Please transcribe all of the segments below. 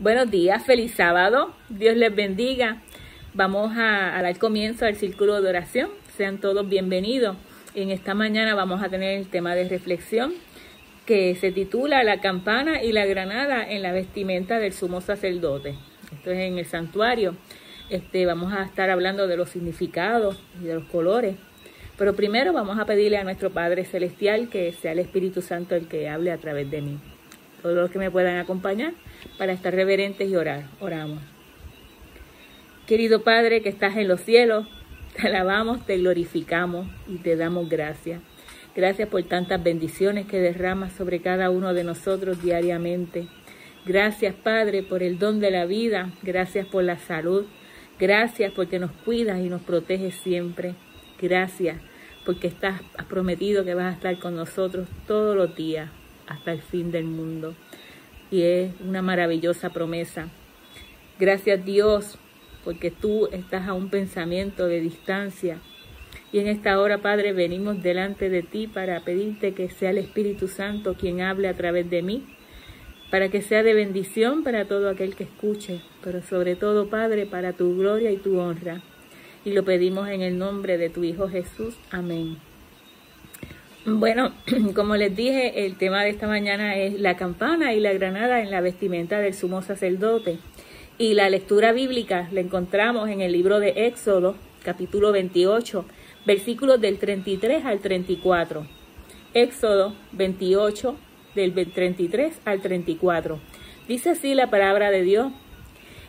Buenos días, feliz sábado, Dios les bendiga. Vamos a dar comienzo al círculo de oración. Sean todos bienvenidos. En esta mañana vamos a tener el tema de reflexión que se titula La campana y la granada en la vestimenta del sumo sacerdote. Esto es en el santuario. Vamos a estar hablando de los significados y de los colores. Pero primero vamos a pedirle a nuestro Padre Celestial que sea el Espíritu Santo el que hable a través de mí. Todos los que me puedan acompañar para estar reverentes y orar. Oramos. Querido Padre que estás en los cielos, te alabamos, te glorificamos y te damos gracias. Gracias por tantas bendiciones que derramas sobre cada uno de nosotros diariamente. Gracias, Padre, por el don de la vida. Gracias por la salud. Gracias porque nos cuidas y nos proteges siempre. Gracias porque has prometido que vas a estar con nosotros todos los días hasta el fin del mundo. Y es una maravillosa promesa. Gracias, Dios, porque tú estás a un pensamiento de distancia. Y en esta hora, Padre, venimos delante de ti para pedirte que sea el Espíritu Santo quien hable a través de mí, para que sea de bendición para todo aquel que escuche, pero sobre todo, Padre, para tu gloria y tu honra. Y lo pedimos en el nombre de tu Hijo Jesús. Amén. Bueno, como les dije, el tema de esta mañana es la campana y la granada en la vestimenta del sumo sacerdote. Y la lectura bíblica la encontramos en el libro de Éxodo, capítulo 28, versículos del 33 al 34. Éxodo 28, del 33 al 34. Dice así la palabra de Dios: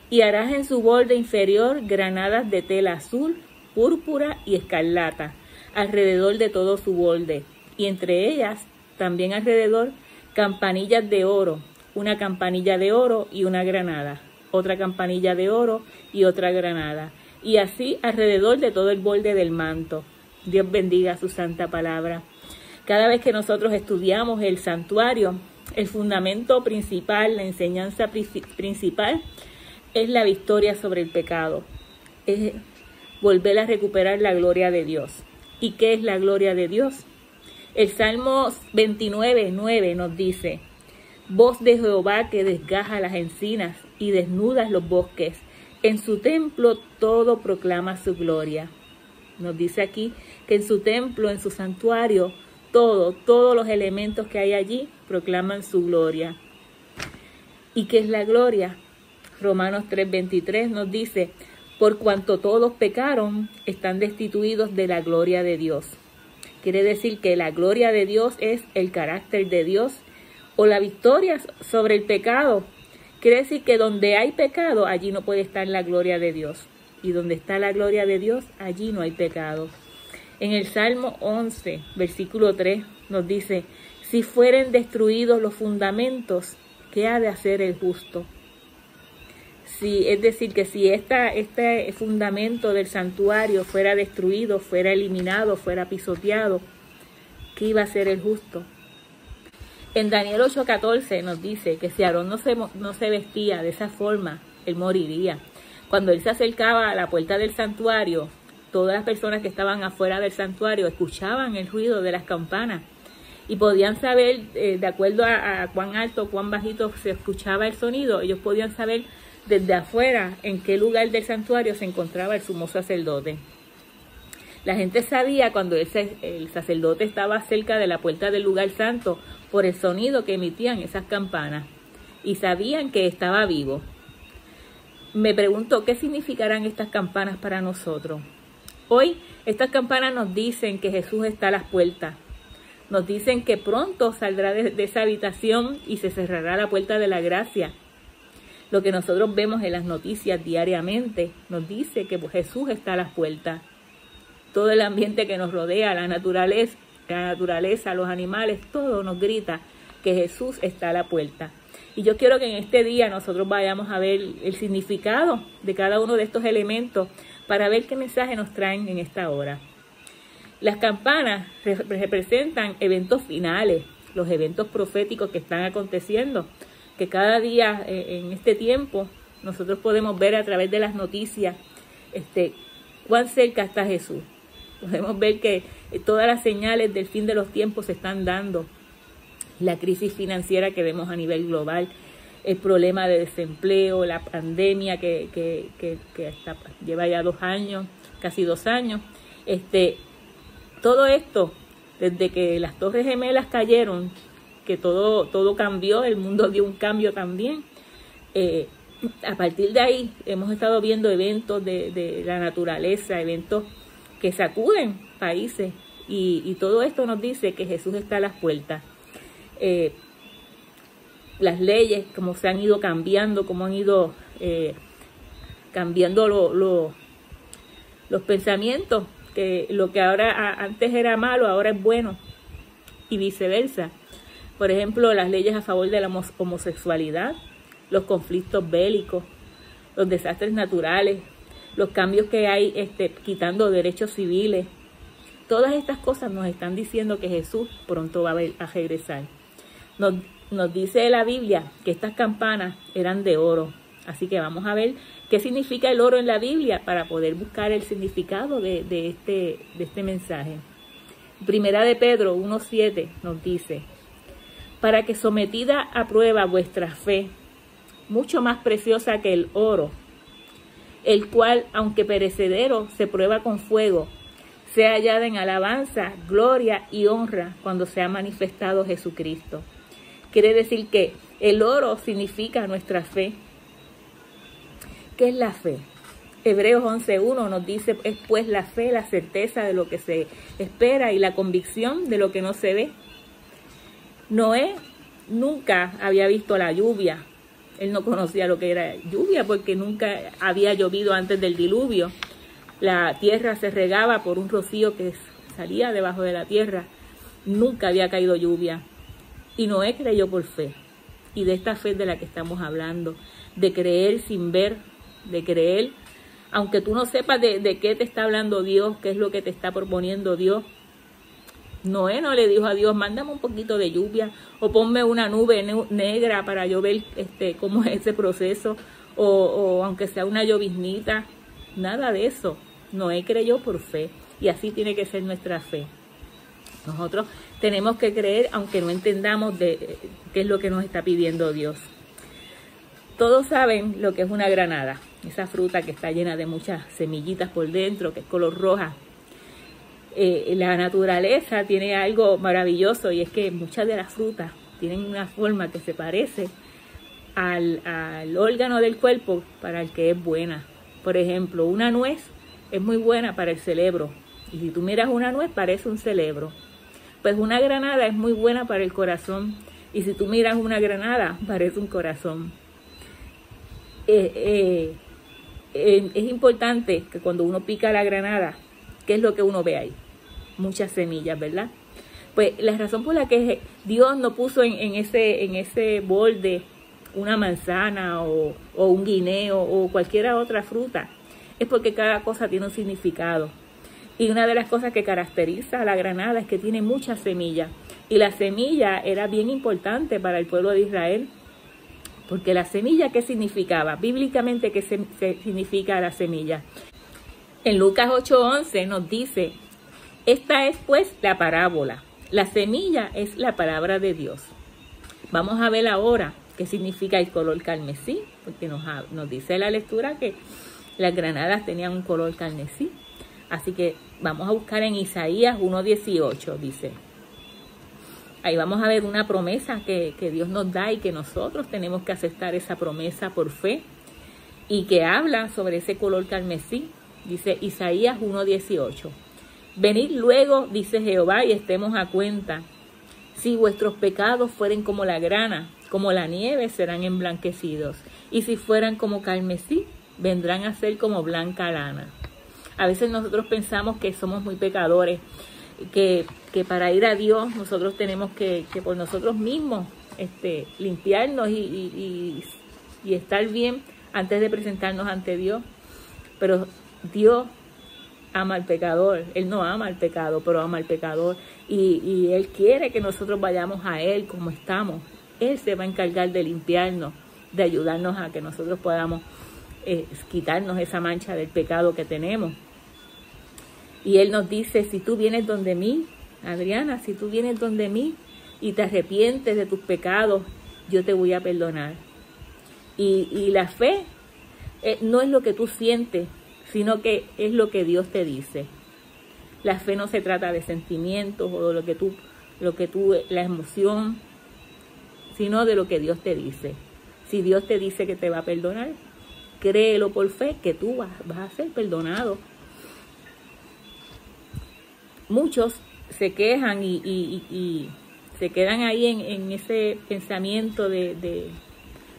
y harás en su borde inferior granadas de tela azul, púrpura y escarlata, alrededor de todo su borde, y entre ellas también alrededor campanillas de oro, una campanilla de oro y una granada, otra campanilla de oro y otra granada, y así alrededor de todo el borde del manto. Dios bendiga su santa palabra. Cada vez que nosotros estudiamos el santuario, el fundamento principal, la enseñanza principal, es la victoria sobre el pecado. Es volver a recuperar la gloria de Dios. ¿Y qué es la gloria de Dios? El Salmo 29:9 nos dice: voz de Jehová que desgaja las encinas y desnudas los bosques. En su templo todo proclama su gloria. Nos dice aquí que en su templo, en su santuario, todos los elementos que hay allí proclaman su gloria. ¿Y qué es la gloria? Romanos 3:23 nos dice: por cuanto todos pecaron, están destituidos de la gloria de Dios. Quiere decir que la gloria de Dios es el carácter de Dios, o la victoria sobre el pecado. Quiere decir que donde hay pecado, allí no puede estar la gloria de Dios. Y donde está la gloria de Dios, allí no hay pecado. En el Salmo 11, versículo 3, nos dice: si fueren destruidos los fundamentos, ¿qué ha de hacer el justo? Es decir, que si este fundamento del santuario fuera destruido, fuera eliminado, fuera pisoteado, ¿qué iba a hacer el justo? En Daniel 8:14 nos dice que si Aarón no se vestía de esa forma, él moriría. Cuando él se acercaba a la puerta del santuario, todas las personas que estaban afuera del santuario escuchaban el ruido de las campanas y podían saber, de acuerdo a cuán alto, cuán bajito se escuchaba el sonido, ellos podían saber desde afuera en qué lugar del santuario se encontraba el sumo sacerdote. La gente sabía cuando el sacerdote estaba cerca de la puerta del lugar santo por el sonido que emitían esas campanas y sabían que estaba vivo. Me pregunto, ¿qué significarán estas campanas para nosotros? Hoy estas campanas nos dicen que Jesús está a las puertas. Nos dicen que pronto saldrá de esa habitación y se cerrará la puerta de la gracia. Lo que nosotros vemos en las noticias diariamente nos dice que Jesús está a las puertas. Todo el ambiente que nos rodea, la naturaleza, los animales, todo nos grita que Jesús está a la puerta. Y yo quiero que en este día nosotros vayamos a ver el significado de cada uno de estos elementos para ver qué mensaje nos traen en esta hora. Las campanas representan eventos finales, los eventos proféticos que están aconteciendo, que cada día en este tiempo nosotros podemos ver a través de las noticias cuán cerca está Jesús. Podemos ver que todas las señales del fin de los tiempos se están dando. La crisis financiera que vemos a nivel global, el problema de desempleo, la pandemia que hasta lleva ya 2 años, casi 2 años. Todo esto, desde que las Torres Gemelas cayeron, que todo cambió, el mundo dio un cambio también. A partir de ahí hemos estado viendo eventos de la naturaleza, eventos que sacuden países, y todo esto nos dice que Jesús está a las puertas. Las leyes, como se han ido cambiando, como han ido cambiando los pensamientos, que lo que ahora antes era malo, ahora es bueno, y viceversa. Por ejemplo, las leyes a favor de la homosexualidad, los conflictos bélicos, los desastres naturales, los cambios que hay quitando derechos civiles. Todas estas cosas nos están diciendo que Jesús pronto va a regresar. Nos dice la Biblia que estas campanas eran de oro. Así que vamos a ver qué significa el oro en la Biblia para poder buscar el significado de este mensaje. Primera de Pedro 1:7 nos dice: para que sometida a prueba vuestra fe, mucho más preciosa que el oro, el cual, aunque perecedero, se prueba con fuego, sea hallada en alabanza, gloria y honra cuando sea manifestado Jesucristo. Quiere decir que el oro significa nuestra fe. ¿Qué es la fe? Hebreos 11:1 nos dice: es pues la fe, la certeza de lo que se espera y la convicción de lo que no se ve. Noé nunca había visto la lluvia. Él no conocía lo que era lluvia porque nunca había llovido antes del diluvio. La tierra se regaba por un rocío que salía debajo de la tierra. Nunca había caído lluvia. Y Noé creyó por fe. Y de esta fe de la que estamos hablando, de creer sin ver, de creer, aunque tú no sepas de qué te está hablando Dios, qué es lo que te está proponiendo Dios. Noé no le dijo a Dios: mándame un poquito de lluvia, o ponme una nube negra para yo ver cómo es ese proceso, o aunque sea una lloviznita. Nada de eso. Noé creyó por fe, y así tiene que ser nuestra fe. Nosotros tenemos que creer aunque no entendamos qué es lo que nos está pidiendo Dios. Todos saben lo que es una granada, esa fruta que está llena de muchas semillitas por dentro, que es color roja. La naturaleza tiene algo maravilloso, y es que muchas de las frutas tienen una forma que se parece al órgano del cuerpo para el que es buena. Por ejemplo, una nuez es muy buena para el cerebro, y si tú miras una nuez parece un cerebro. Pues una granada es muy buena para el corazón, y si tú miras una granada parece un corazón. Es importante que cuando uno pica la granada, ¿qué es lo que uno ve ahí? Muchas semillas, ¿verdad? Pues la razón por la que Dios no puso en ese borde una manzana o un guineo o cualquier otra fruta es porque cada cosa tiene un significado. Y una de las cosas que caracteriza a la granada es que tiene muchas semillas. Y la semilla era bien importante para el pueblo de Israel. Porque la semilla, ¿qué significaba? Bíblicamente, ¿qué significa la semilla? En Lucas 8:11 nos dice: esta es pues la parábola. La semilla es la palabra de Dios. Vamos a ver ahora qué significa el color carmesí, porque nos dice la lectura que las granadas tenían un color carmesí. Así que vamos a buscar en Isaías 1:18, dice. Ahí vamos a ver una promesa que Dios nos da, y que nosotros tenemos que aceptar esa promesa por fe, y que habla sobre ese color carmesí. Dice Isaías 1:18. Venid luego, dice Jehová, y estemos a cuenta. Si vuestros pecados fueren como la grana, como la nieve, serán emblanquecidos. Y si fueran como carmesí, vendrán a ser como blanca lana. A veces nosotros pensamos que somos muy pecadores, que para ir a Dios nosotros tenemos que por nosotros mismos limpiarnos y estar bien antes de presentarnos ante Dios. Pero Dios ama al pecador. Él no ama al pecado, pero ama al pecador. Y Él quiere que nosotros vayamos a Él como estamos. Él se va a encargar de limpiarnos, de ayudarnos a que nosotros podamos quitarnos esa mancha del pecado que tenemos. Y Él nos dice: si tú vienes donde mí, Adriana, si tú vienes donde mí y te arrepientes de tus pecados, yo te voy a perdonar. Y la fe no es lo que tú sientes, sino que es lo que Dios te dice. La fe no se trata de sentimientos o de la emoción, sino de lo que Dios te dice. Si Dios te dice que te va a perdonar, créelo por fe que tú vas a ser perdonado. Muchos se quejan y se quedan ahí en ese pensamiento de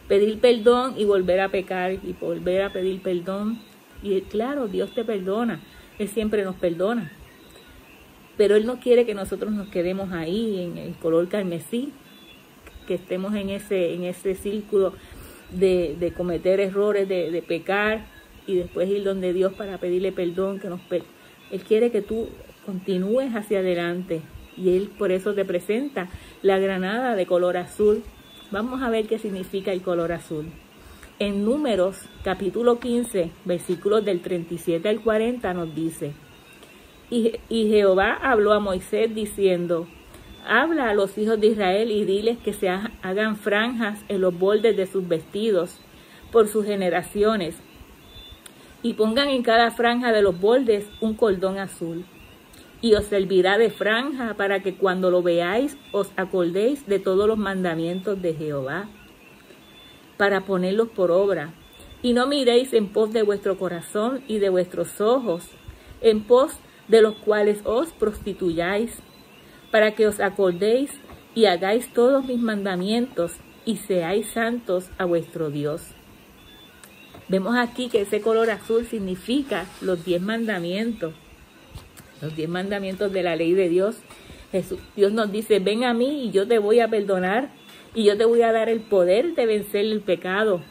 pedir perdón y volver a pecar y volver a pedir perdón. Y claro, Dios te perdona, Él siempre nos perdona. Pero Él no quiere que nosotros nos quedemos ahí en el color carmesí, que estemos en ese círculo de cometer errores, de pecar y después ir donde Dios para pedirle perdón. Él quiere que tú continúes hacia adelante y Él por eso te presenta la granada de color azul. Vamos a ver qué significa el color azul. En Números, capítulo 15, versículos del 37 al 40 nos dice: Y Jehová habló a Moisés diciendo: habla a los hijos de Israel y diles que se hagan franjas en los bordes de sus vestidos por sus generaciones, y pongan en cada franja de los bordes un cordón azul. Y os servirá de franja para que cuando lo veáis os acordéis de todos los mandamientos de Jehová, para ponerlos por obra. Y no miréis en pos de vuestro corazón y de vuestros ojos, en pos de los cuales os prostituyáis, para que os acordéis y hagáis todos mis mandamientos y seáis santos a vuestro Dios. Vemos aquí que ese color azul significa los 10 mandamientos. Los 10 mandamientos de la ley de Dios. Dios nos dice: ven a mí y yo te voy a perdonar y yo te voy a dar el poder de vencer el pecado.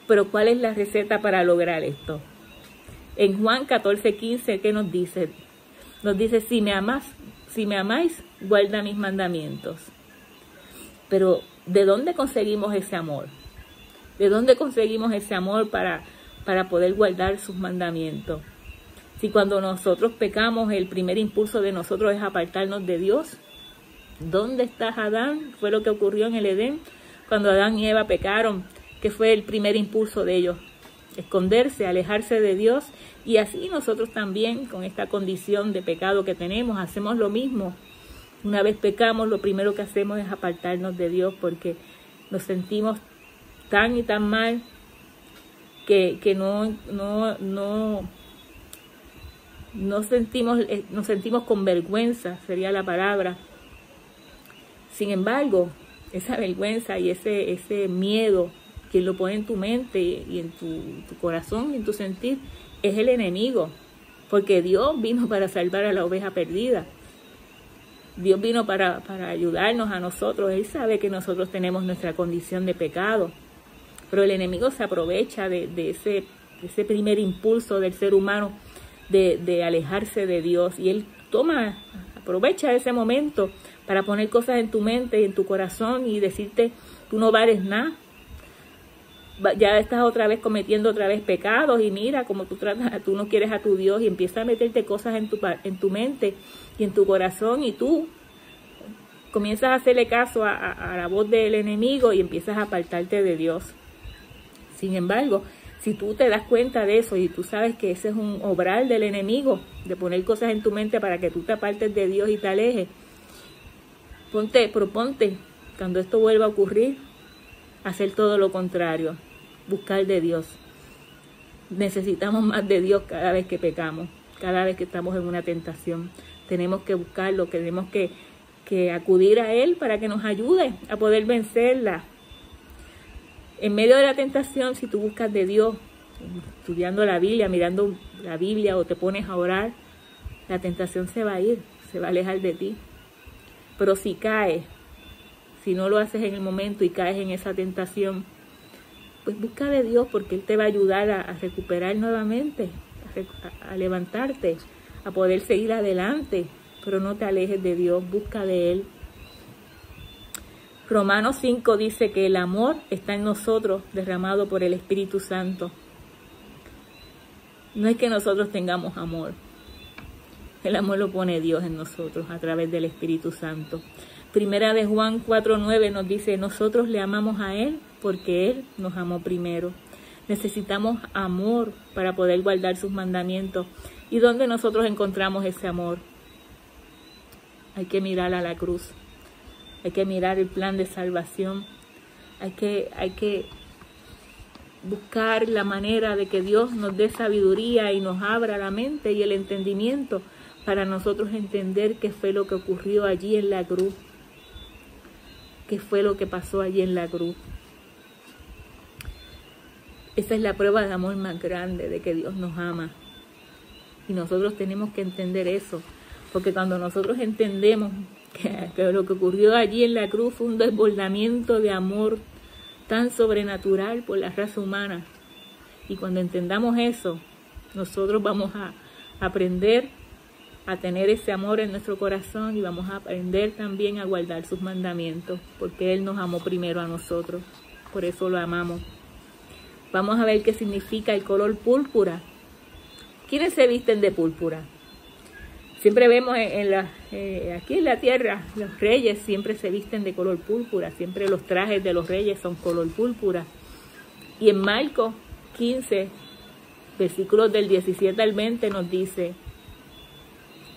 Pero ¿cuál es la receta para lograr esto? En Juan 14:15, ¿qué nos dice? Nos dice: si me amáis, guarda mis mandamientos. Pero ¿de dónde conseguimos ese amor? ¿De dónde conseguimos ese amor para poder guardar sus mandamientos? Si cuando nosotros pecamos, el primer impulso de nosotros es apartarnos de Dios. ¿Dónde está Adán? Fue lo que ocurrió en el Edén. Cuando Adán y Eva pecaron, ¿qué fue el primer impulso de ellos? Esconderse, alejarse de Dios. Y así nosotros también, con esta condición de pecado que tenemos, hacemos lo mismo. Una vez pecamos, lo primero que hacemos es apartarnos de Dios, porque nos sentimos tan y tan mal que nos sentimos con vergüenza, sería la palabra. Sin embargo, esa vergüenza y ese miedo, quien lo pone en tu mente y en tu corazón y en tu sentir, es el enemigo. Porque Dios vino para salvar a la oveja perdida. Dios vino para ayudarnos a nosotros. Él sabe que nosotros tenemos nuestra condición de pecado. Pero el enemigo se aprovecha de ese primer impulso del ser humano de alejarse de Dios. Y él aprovecha ese momento para poner cosas en tu mente y en tu corazón y decirte: tú no vales nada. Ya estás otra vez cometiendo pecados y mira cómo tú no quieres a tu Dios, y empieza a meterte cosas en tu mente y en tu corazón, y tú comienzas a hacerle caso a la voz del enemigo y empiezas a apartarte de Dios. Sin embargo, si tú te das cuenta de eso y tú sabes que ese es un obrar del enemigo, de poner cosas en tu mente para que tú te apartes de Dios y te alejes, proponte, cuando esto vuelva a ocurrir, hacer todo lo contrario, buscar de Dios. Necesitamos más de Dios cada vez que pecamos, cada vez que estamos en una tentación. Tenemos que buscarlo, tenemos que acudir a Él para que nos ayude a poder vencerla. En medio de la tentación, si tú buscas de Dios, estudiando la Biblia, mirando la Biblia, o te pones a orar, la tentación se va a ir, se va a alejar de ti. Pero si caes, si no lo haces en el momento y caes en esa tentación, pues busca de Dios, porque Él te va a ayudar a recuperar nuevamente, a levantarte, a poder seguir adelante. Pero no te alejes de Dios, busca de Él. Romanos 5 dice que el amor está en nosotros, derramado por el Espíritu Santo. No es que nosotros tengamos amor. El amor lo pone Dios en nosotros a través del Espíritu Santo. Primera de Juan 4:9 nos dice: nosotros le amamos a Él porque Él nos amó primero. Necesitamos amor para poder guardar sus mandamientos. ¿Y dónde nosotros encontramos ese amor? Hay que mirar a la cruz. Hay que mirar el plan de salvación. Hay que buscar la manera de que Dios nos dé sabiduría y nos abra la mente y el entendimiento para nosotros entender qué fue lo que ocurrió allí en la cruz. ¿Qué fue lo que pasó allí en la cruz? Esa es la prueba de amor más grande, de que Dios nos ama. Y nosotros tenemos que entender eso, porque cuando nosotros entendemos que lo que ocurrió allí en la cruz fue un desbordamiento de amor tan sobrenatural por la raza humana, y cuando entendamos eso, nosotros vamos a aprender a tener ese amor en nuestro corazón y vamos a aprender también a guardar sus mandamientos, porque Él nos amó primero a nosotros, por eso lo amamos. Vamos a ver qué significa el color púrpura. ¿Quiénes se visten de púrpura? Siempre vemos aquí en la tierra, los reyes siempre se visten de color púrpura, siempre los trajes de los reyes son color púrpura. Y en Marcos 15, versículos del 17 al 20 nos dice,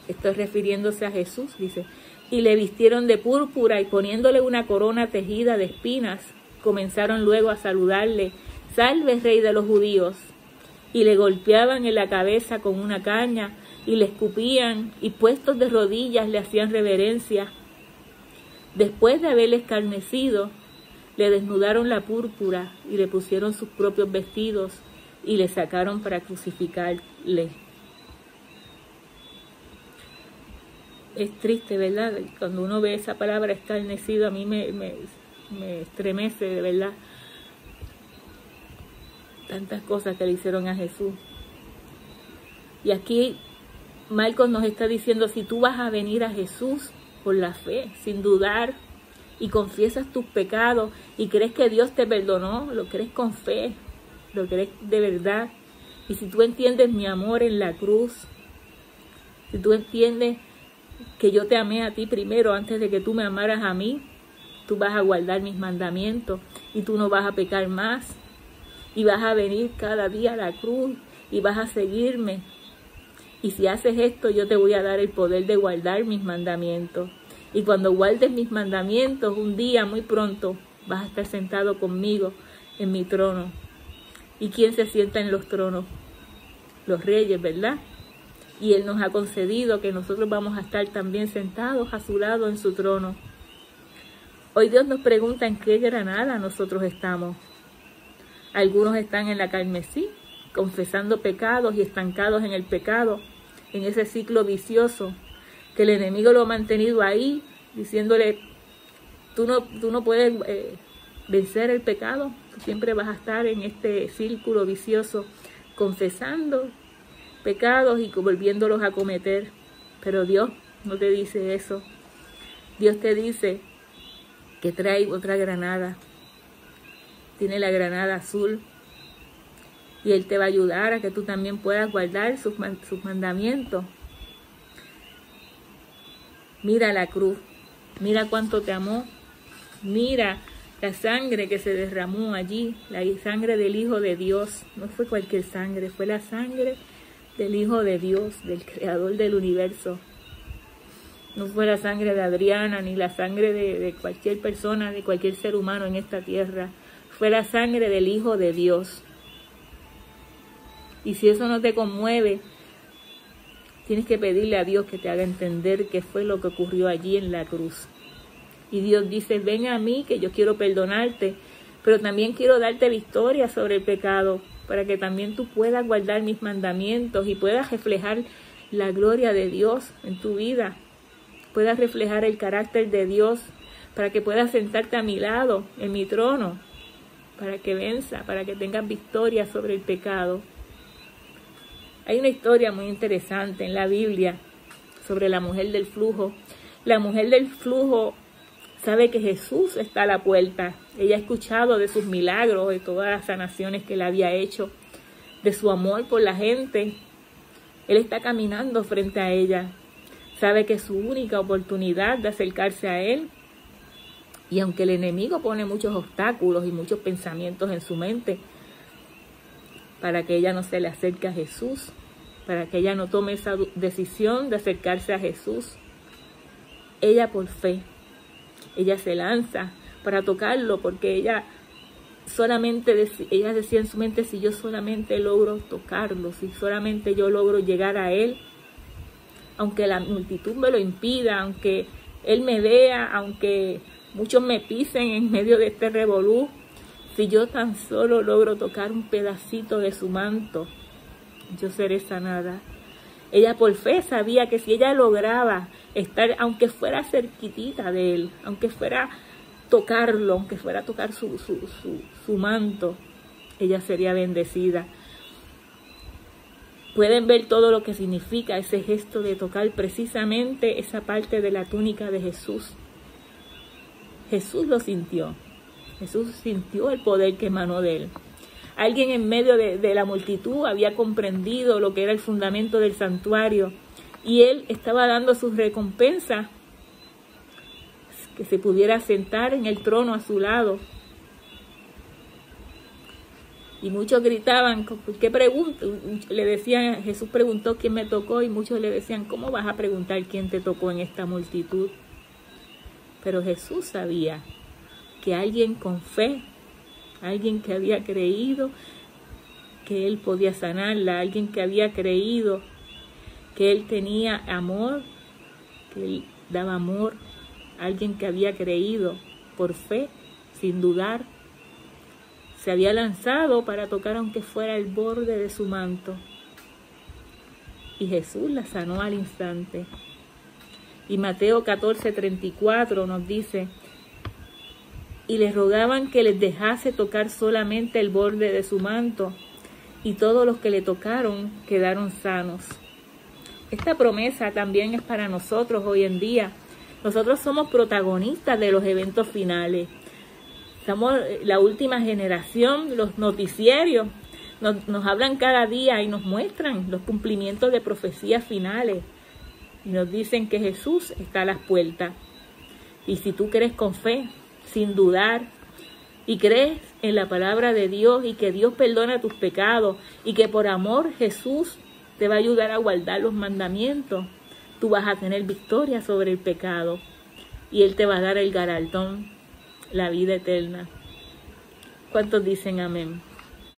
esto refiriéndose a Jesús, dice, y le vistieron de púrpura y poniéndole una corona tejida de espinas, comenzaron luego a saludarle, salve Rey de los judíos, y le golpeaban en la cabeza con una caña, y le escupían, y puestos de rodillas le hacían reverencia. Después de haberle escarnecido, le desnudaron la púrpura, y le pusieron sus propios vestidos, y le sacaron para crucificarle. Es triste, ¿verdad? Cuando uno ve esa palabra escarnecido, a mí me estremece, de verdad. Tantas cosas que le hicieron a Jesús. Y aquí Marcos nos está diciendo, si tú vas a venir a Jesús por la fe, sin dudar, y confiesas tus pecados, y crees que Dios te perdonó, lo crees con fe, lo crees de verdad, y si tú entiendes mi amor en la cruz, si tú entiendes que yo te amé a ti primero antes de que tú me amaras a mí, tú vas a guardar mis mandamientos, y tú no vas a pecar más, y vas a venir cada día a la cruz y vas a seguirme. Y si haces esto, yo te voy a dar el poder de guardar mis mandamientos. Y cuando guardes mis mandamientos, un día muy pronto vas a estar sentado conmigo en mi trono. ¿Y quién se sienta en los tronos? Los reyes, ¿verdad? Y Él nos ha concedido que nosotros vamos a estar también sentados a su lado en su trono. Hoy Dios nos pregunta en qué granada nosotros estamos. Algunos están en la carmesí, confesando pecados y estancados en el pecado, en ese ciclo vicioso, que el enemigo lo ha mantenido ahí, diciéndole, tú no puedes vencer el pecado, tú siempre vas a estar en este círculo vicioso, confesando pecados y volviéndolos a cometer. Pero Dios no te dice eso. Dios te dice que trae otra granada. Tiene la granada azul, y Él te va a ayudar a que tú también puedas guardar sus mandamientos. Mira la cruz, mira cuánto te amó, mira la sangre que se derramó allí, la sangre del Hijo de Dios. No fue cualquier sangre, fue la sangre del Hijo de Dios, del Creador del universo. No fue la sangre de Adriana, ni la sangre de cualquier persona, de cualquier ser humano en esta tierra. Fue la sangre del Hijo de Dios. Y si eso no te conmueve, tienes que pedirle a Dios que te haga entender qué fue lo que ocurrió allí en la cruz. Y Dios dice, ven a mí que yo quiero perdonarte, pero también quiero darte victoria sobre el pecado, para que también tú puedas guardar mis mandamientos y puedas reflejar la gloria de Dios en tu vida, puedas reflejar el carácter de Dios, para que puedas sentarte a mi lado, en mi trono, para que venza, para que tengas victoria sobre el pecado. Hay una historia muy interesante en la Biblia sobre la mujer del flujo. La mujer del flujo sabe que Jesús está a la puerta. Ella ha escuchado de sus milagros, de todas las sanaciones que él había hecho, de su amor por la gente. Él está caminando frente a ella. Sabe que es su única oportunidad de acercarse a Él Y aunque el enemigo pone muchos obstáculos y muchos pensamientos en su mente para que ella no se le acerque a Jesús, para que ella no tome esa decisión de acercarse a Jesús, ella por fe, ella se lanza para tocarlo, porque ella decía en su mente: si yo solamente logro tocarlo, si solamente yo logro llegar a Él, aunque la multitud me lo impida, aunque Él me vea, aunque muchos me pisen en medio de este revolú, si yo tan solo logro tocar un pedacito de su manto, yo seré sanada. Ella por fe sabía que si ella lograba estar, aunque fuera cerquitita de Él, aunque fuera tocarlo, aunque fuera tocar su manto, ella sería bendecida. Pueden ver todo lo que significa ese gesto de tocar precisamente esa parte de la túnica de Jesús. Jesús lo sintió. Jesús sintió el poder que emanó de Él. Alguien en medio de la multitud había comprendido lo que era el fundamento del santuario, y Él estaba dando sus recompensas, que se pudiera sentar en el trono a su lado. Y muchos gritaban: ¿qué pregunta? Le decían, Jesús preguntó quién me tocó, y muchos le decían: ¿cómo vas a preguntar quién te tocó en esta multitud? Pero Jesús sabía que alguien con fe, alguien que había creído que Él podía sanarla, alguien que había creído que Él tenía amor, que Él daba amor, alguien que había creído por fe, sin dudar, se había lanzado para tocar aunque fuera el borde de su manto. Y Jesús la sanó al instante. Y Mateo 14:34 nos dice: y les rogaban que les dejase tocar solamente el borde de su manto, y todos los que le tocaron quedaron sanos. Esta promesa también es para nosotros hoy en día. Nosotros somos protagonistas de los eventos finales. Somos la última generación. Los noticiarios nos hablan cada día y nos muestran los cumplimientos de profecías finales. Y nos dicen que Jesús está a las puertas. Y si tú crees con fe, sin dudar, y crees en la palabra de Dios, y que Dios perdona tus pecados, y que por amor Jesús te va a ayudar a guardar los mandamientos, tú vas a tener victoria sobre el pecado, y Él te va a dar el galardón, la vida eterna. ¿Cuántos dicen amén?